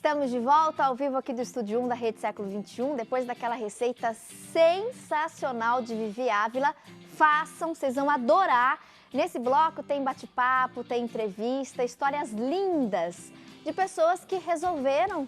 Estamos de volta ao vivo aqui do Estúdio 1 da Rede Século XXI, depois daquela receita sensacional de Vivi Ávila. Façam, vocês vão adorar. Nesse bloco tem bate-papo, tem entrevista, histórias lindas de pessoas que resolveram,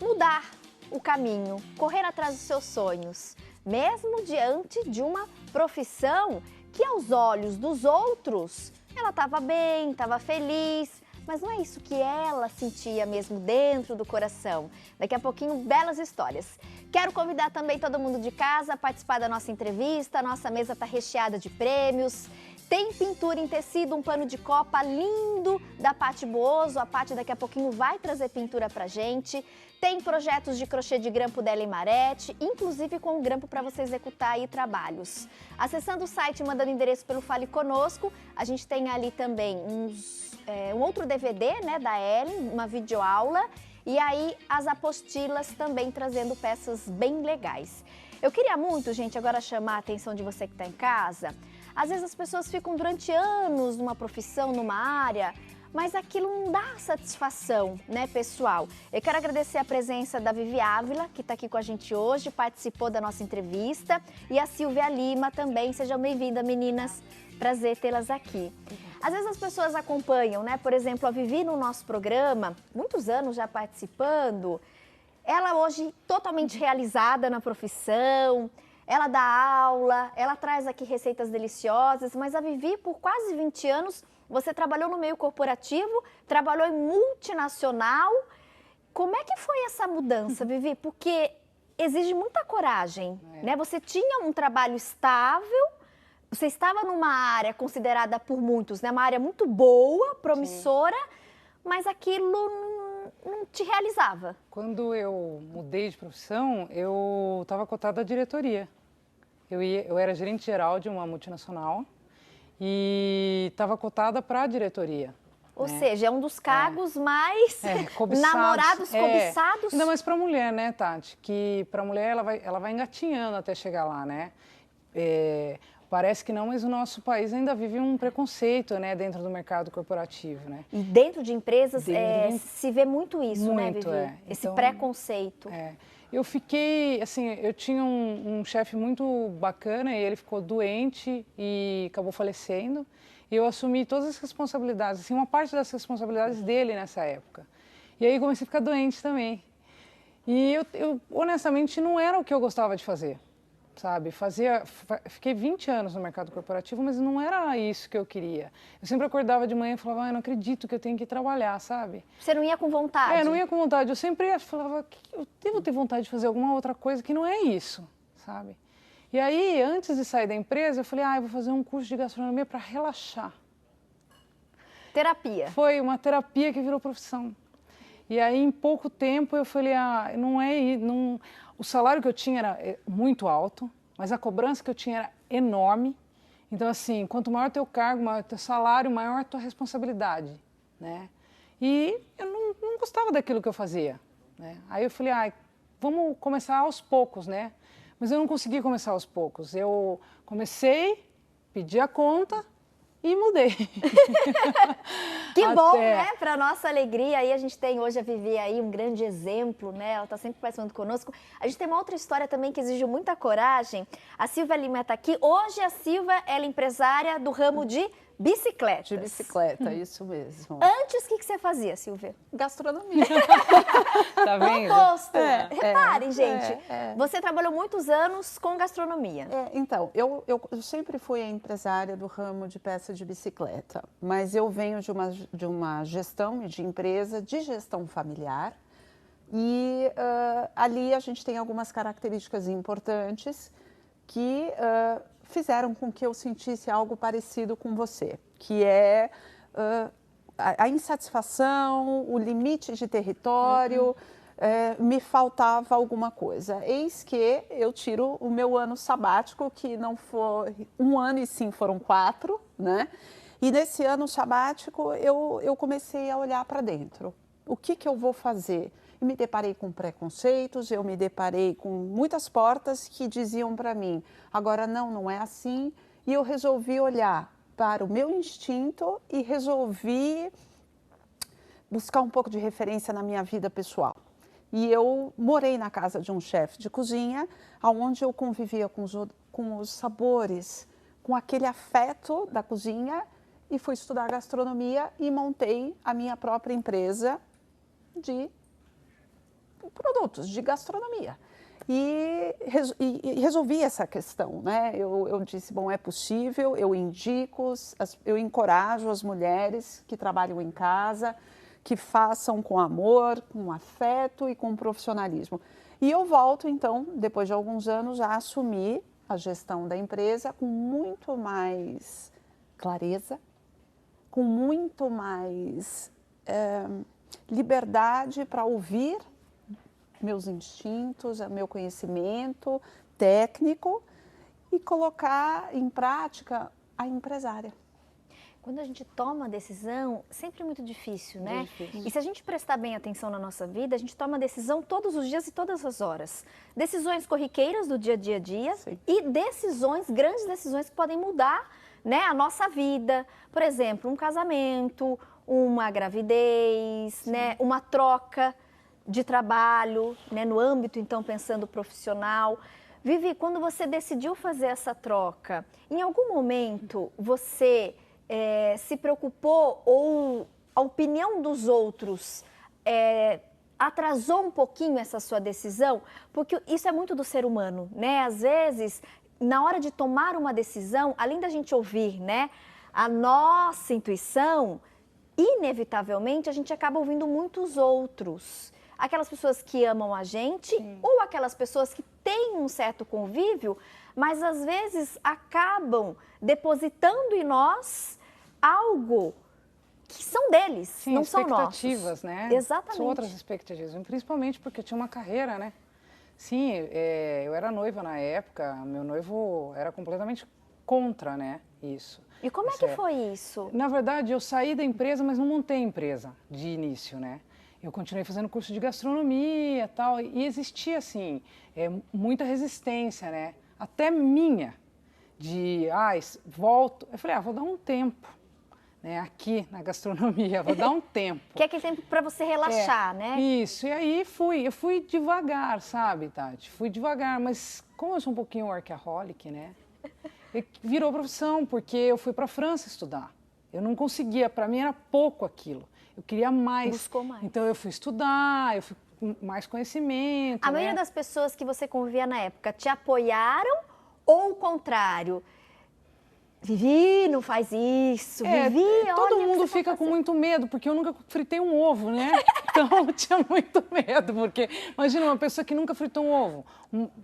mudar o caminho, correr atrás dos seus sonhos, mesmo diante de uma profissão que aos olhos dos outros, ela estava bem, estava feliz, mas não é isso que ela sentia mesmo dentro do coração. Daqui a pouquinho, belas histórias. Quero convidar também todo mundo de casa a participar da nossa entrevista. A nossa mesa está recheada de prêmios. Tem pintura em tecido, um pano de copa lindo da Paty Buoso. A Paty daqui a pouquinho vai trazer pintura pra gente. Tem projetos de crochê de grampo da Ellen Marete, inclusive com o grampo para você executar aí trabalhos. Acessando o site, mandando endereço pelo Fale Conosco, a gente tem ali também um outro DVD, da Ellen, uma videoaula, e aí as apostilas também trazendo peças bem legais. Eu queria muito, gente, agora chamar a atenção de você que está em casa. Às vezes as pessoas ficam durante anos numa profissão, numa área, mas aquilo não dá satisfação, pessoal? Eu quero agradecer a presença da Vivi Ávila, que está aqui com a gente hoje, participou da nossa entrevista, e a Silvia Lima também. Sejam bem-vindas, meninas. Prazer tê-las aqui. Às vezes as pessoas acompanham, por exemplo, a Vivi no nosso programa, muitos anos já participando. Ela hoje totalmente realizada na profissão, ela dá aula, ela traz aqui receitas deliciosas, mas a Vivi, por quase 20 anos, você trabalhou no meio corporativo, trabalhou em multinacional. Como é que foi essa mudança, Vivi? Porque exige muita coragem, Você tinha um trabalho estável, você estava numa área considerada por muitos, uma área muito boa, promissora, sim, mas aquilo não te realizava. Quando eu mudei de profissão, eu estava cotada à diretoria. Eu era gerente geral de uma multinacional e estava cotada para a diretoria. Ou seja, é um dos cargos mais cobiçados, namorados, cobiçados. Ainda mais para a mulher, Tati? Que para a mulher ela vai engatinhando até chegar lá, Parece que não, mas o nosso país ainda vive um preconceito, dentro do mercado corporativo, E dentro de empresas se vê muito isso, muito, Vivi? Esse preconceito. Eu fiquei, assim, eu tinha um chefe muito bacana e ele ficou doente e acabou falecendo. E eu assumi todas as responsabilidades, assim, uma parte das responsabilidades dele nessa época. E aí comecei a ficar doente também. E eu honestamente, não era o que eu gostava de fazer. Sabe, fiquei 20 anos no mercado corporativo, mas não era isso que eu queria. Eu sempre acordava de manhã e falava, eu não acredito que eu tenho que trabalhar, sabe? Você não ia com vontade? Não ia com vontade. Eu sempre falava, eu devo ter vontade de fazer alguma outra coisa que não é isso, sabe? E aí, antes de sair da empresa, eu falei, eu vou fazer um curso de gastronomia para relaxar. Terapia. Foi uma terapia que virou profissão. E aí, em pouco tempo, eu falei, o salário que eu tinha era muito alto, mas a cobrança que eu tinha era enorme. Então, assim, quanto maior o teu cargo, maior o teu salário, maior a tua responsabilidade, E eu não gostava daquilo que eu fazia, Aí eu falei, vamos começar aos poucos, Mas eu não consegui começar aos poucos. Eu comecei, pedi a conta e mudei. Que bom, Para nossa alegria, aí a gente tem hoje a Vivi aí, um grande exemplo, Ela está sempre participando conosco. A gente tem uma outra história também que exigiu muita coragem. A Silvia Lima está aqui. Hoje a Silvia, ela é empresária do ramo de bicicletas. De bicicleta, isso mesmo. Antes, o que você fazia, Silvia? Gastronomia. Tá vendo? Oposto. Reparem, gente, você trabalhou muitos anos com gastronomia. Então, eu sempre fui a empresária do ramo de peça de bicicleta, mas eu venho de uma gestão de empresa, de gestão familiar, e ali a gente tem algumas características importantes que fizeram com que eu sentisse algo parecido com você, que é a insatisfação, o limite de território, me faltava alguma coisa. Eis que eu tiro o meu ano sabático, que não foi um ano e sim foram 4, E nesse ano sabático eu comecei a olhar para dentro. O que eu vou fazer? E me deparei com preconceitos, eu me deparei com muitas portas que diziam para mim, agora não é assim. E eu resolvi olhar para o meu instinto e resolvi buscar um pouco de referência na minha vida pessoal. E eu morei na casa de um chefe de cozinha, onde eu convivia com os sabores, com aquele afeto da cozinha, e fui estudar gastronomia e montei a minha própria empresa de produtos de gastronomia. E resolvi essa questão, né? Eu disse, bom, é possível, eu indico, eu encorajo as mulheres que trabalham em casa, que façam com amor, com afeto e com profissionalismo. E eu volto, então, depois de alguns anos, a assumir a gestão da empresa com muito mais clareza, com muito mais liberdade para ouvir meus instintos, meu conhecimento técnico e colocar em prática a empresária. Quando a gente toma a decisão, sempre é muito difícil, né? É difícil. E se a gente prestar bem atenção na nossa vida, a gente toma decisão todos os dias e todas as horas. Decisões corriqueiras do dia a dia Sim. e decisões, grandes decisões que podem mudar, né, a nossa vida. Por exemplo, um casamento, uma gravidez, né, uma troca de trabalho, né, no âmbito, então, pensando profissional. Vivi, quando você decidiu fazer essa troca, em algum momento você se preocupou ou a opinião dos outros atrasou um pouquinho essa sua decisão? Porque isso é muito do ser humano, né? Às vezes, na hora de tomar uma decisão, além da gente ouvir, né, a nossa intuição, inevitavelmente a gente acaba ouvindo muitos outros. Aquelas pessoas que amam a gente, sim, ou aquelas pessoas que têm um certo convívio, mas às vezes acabam depositando em nós algo que são deles, sim, não são nossos. Expectativas, né? Exatamente. São outras expectativas, principalmente porque eu tinha uma carreira, né? Sim, eu era noiva na época, meu noivo era completamente contra, né, isso. E como é que foi isso? Na verdade, eu saí da empresa, mas não montei a empresa de início, né? Eu continuei fazendo curso de gastronomia e tal, e existia, assim, muita resistência, né? Até minha, de, volto. Eu falei, vou dar um tempo, né? Aqui na gastronomia, vou dar um tempo. Que é aquele tempo para você relaxar, né? Isso, e aí eu fui devagar, sabe, Tati? Fui devagar, mas como eu sou um pouquinho workaholic, né? Virou profissão, porque eu fui para a França estudar. Eu não conseguia, para mim era pouco aquilo. Eu queria mais. Buscou mais. Então eu fui estudar, eu fui com mais conhecimento. A maioria das pessoas que você convivia na época te apoiaram ou o contrário? Vivi, não faz isso. Vivi, todo olha, mundo fica com muito medo, porque eu nunca fritei um ovo, né? Então eu tinha muito medo, porque imagina uma pessoa que nunca fritou um ovo,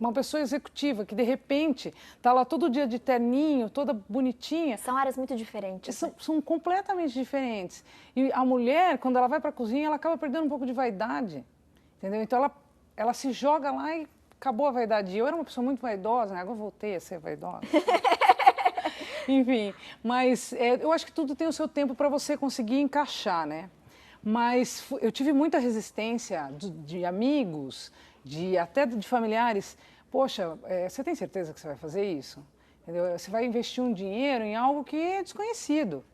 uma pessoa executiva que de repente está lá todo dia de terninho, toda bonitinha. São áreas muito diferentes. São completamente diferentes. E a mulher, quando ela vai para a cozinha, ela acaba perdendo um pouco de vaidade, entendeu? Então ela se joga lá e acabou a vaidade. Eu era uma pessoa muito vaidosa, né? Agora eu voltei a ser vaidosa. Enfim, mas eu acho que tudo tem o seu tempo para você conseguir encaixar, né? Mas eu tive muita resistência de amigos, até de familiares. Poxa, você tem certeza que você vai fazer isso? Entendeu? Você vai investir um dinheiro em algo que é desconhecido.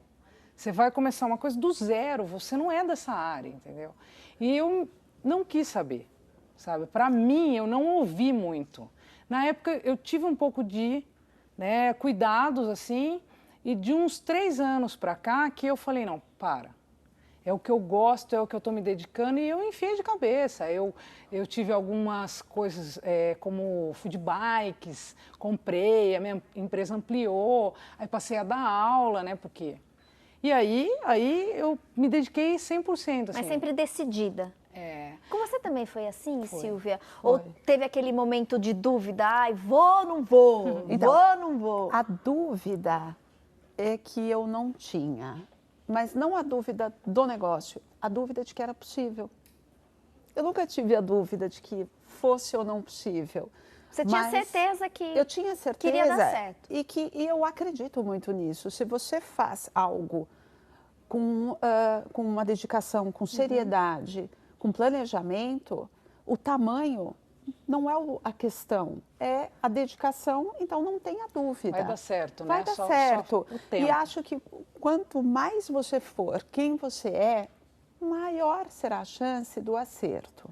Você vai começar uma coisa do zero, você não é dessa área, entendeu? E eu não quis saber, sabe? Para mim, eu não ouvi muito. Na época, eu tive um pouco de cuidados, assim, e de uns 3 anos para cá que eu falei, não, para. É o que eu gosto, é o que eu estou me dedicando, e eu enfiei de cabeça. Eu tive algumas coisas como food bikes, comprei, a minha empresa ampliou, aí passei a dar aula, né, porque... E aí eu me dediquei 100%. Assim. Mas sempre decidida. Com você também foi assim, Foi. Silvia? Foi. Ou teve aquele momento de dúvida, vou ou não vou? Então, vou ou não vou? A dúvida é que eu não tinha, mas não a dúvida do negócio, a dúvida de que era possível. Eu nunca tive a dúvida de que fosse ou não possível. Você tinha certeza que eu tinha certeza queria dar certo. E eu acredito muito nisso. Se você faz algo com uma dedicação, com seriedade, com planejamento, o tamanho não é a questão, é a dedicação, então não tenha dúvida. Vai dar certo, né? Vai dar certo. Só o tempo. E acho que quanto mais você for quem você é, maior será a chance do acerto.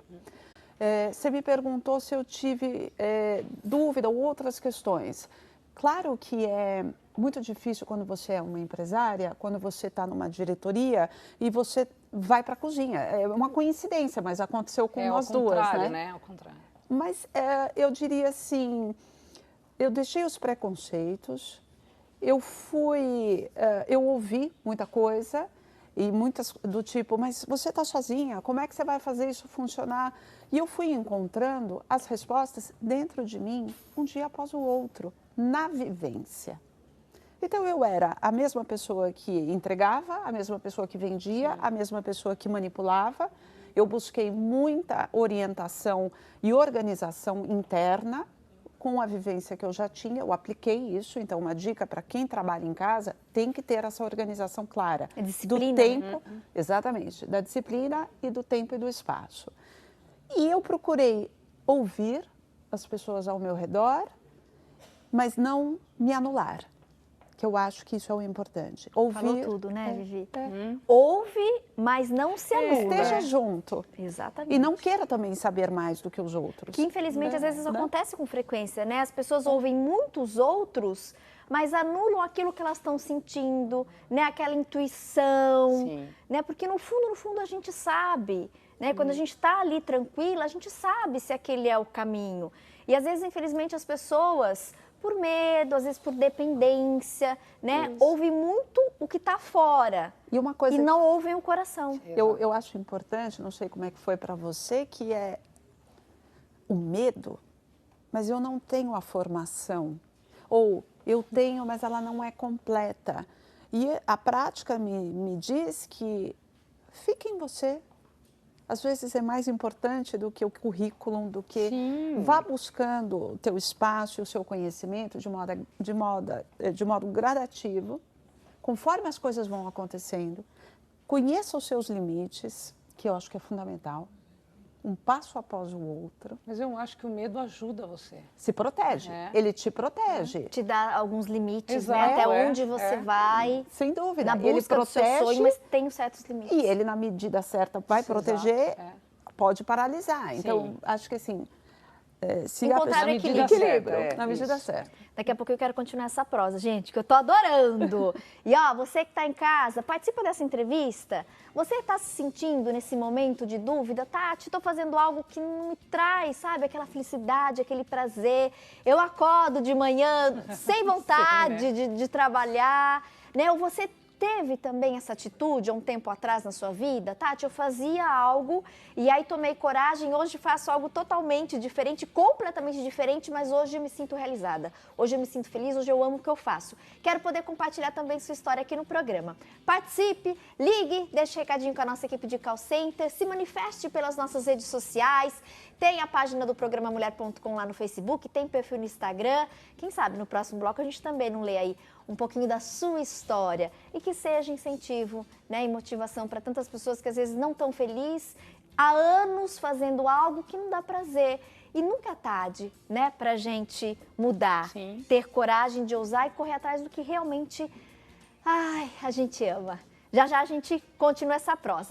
Você me perguntou se eu tive dúvida ou outras questões. Claro que é muito difícil quando você é uma empresária, quando você está numa diretoria e você vai para a cozinha. É uma coincidência, mas aconteceu com nós duas, né? Ao contrário. Mas eu diria assim, eu deixei os preconceitos, eu ouvi muita coisa e muitas do tipo, mas você está sozinha, como é que você vai fazer isso funcionar? E eu fui encontrando as respostas dentro de mim, um dia após o outro, na vivência. Então eu era a mesma pessoa que entregava, a mesma pessoa que vendia, a mesma pessoa que manipulava. Eu busquei muita orientação e organização interna com a vivência que eu já tinha, eu apliquei isso. Então, uma dica para quem trabalha em casa, tem que ter essa organização clara. A disciplina, do tempo, exatamente, da disciplina e do tempo e do espaço. E eu procurei ouvir as pessoas ao meu redor, mas não me anular. Que eu acho que isso é o importante. Ouvir. Falou tudo, né, Vivi? Ouve, mas não se anula. Esteja junto. Exatamente. E não queira também saber mais do que os outros. Que infelizmente às vezes acontece com frequência, né? As pessoas ouvem muitos outros, mas anulam aquilo que elas estão sentindo, né? Aquela intuição, né? Porque no fundo a gente sabe, né? Quando a gente está ali tranquila, a gente sabe se aquele é o caminho. E às vezes, infelizmente, as pessoas, por medo, às vezes por dependência, né? Ouvem muito o que está fora e uma coisa não ouvem o coração. Eu acho importante, não sei como é que foi para você, que é o medo, mas eu não tenho a formação. Ou eu tenho, mas ela não é completa. E a prática me diz que fique em você. Às vezes é mais importante do que o currículo, do que vá buscando o teu espaço e o seu conhecimento de modo gradativo, conforme as coisas vão acontecendo. Conheça os seus limites, que eu acho que é fundamental, um passo após o outro. Mas eu acho que o medo ajuda você. Se protege, ele te protege. Te dá alguns limites, Exato, né? Até onde você vai. Sem dúvida. Na busca ele protege, do seu sonho, mas tem certos limites. E ele, na medida certa, vai proteger, pode paralisar. Então, acho que assim, se encontrar a equilíbrio. Na medida certa. Daqui a pouco eu quero continuar essa prosa, gente, que eu tô adorando. E ó, você que tá em casa, participa dessa entrevista. Você está se sentindo nesse momento de dúvida? Tati, estou fazendo algo que não me traz, sabe? Aquela felicidade, aquele prazer. Eu acordo de manhã sem vontade de trabalhar, né? Ou você teve também essa atitude há um tempo atrás na sua vida? Tati, eu fazia algo e aí tomei coragem, hoje faço algo totalmente diferente, completamente diferente, mas hoje eu me sinto realizada. Hoje eu me sinto feliz, hoje eu amo o que eu faço. Quero poder compartilhar também sua história aqui no programa. Participe, ligue, deixe um recadinho com a nossa equipe de call center, se manifeste pelas nossas redes sociais, tem a página do programa Mulher.com lá no Facebook, tem perfil no Instagram. Quem sabe no próximo bloco a gente também não lê aí um pouquinho da sua história e que seja incentivo, né, e motivação para tantas pessoas que às vezes não estão felizes há anos fazendo algo que não dá prazer. E nunca é tarde, né, para a gente mudar, ter coragem de ousar e correr atrás do que realmente a gente ama. Já já a gente continua essa prosa.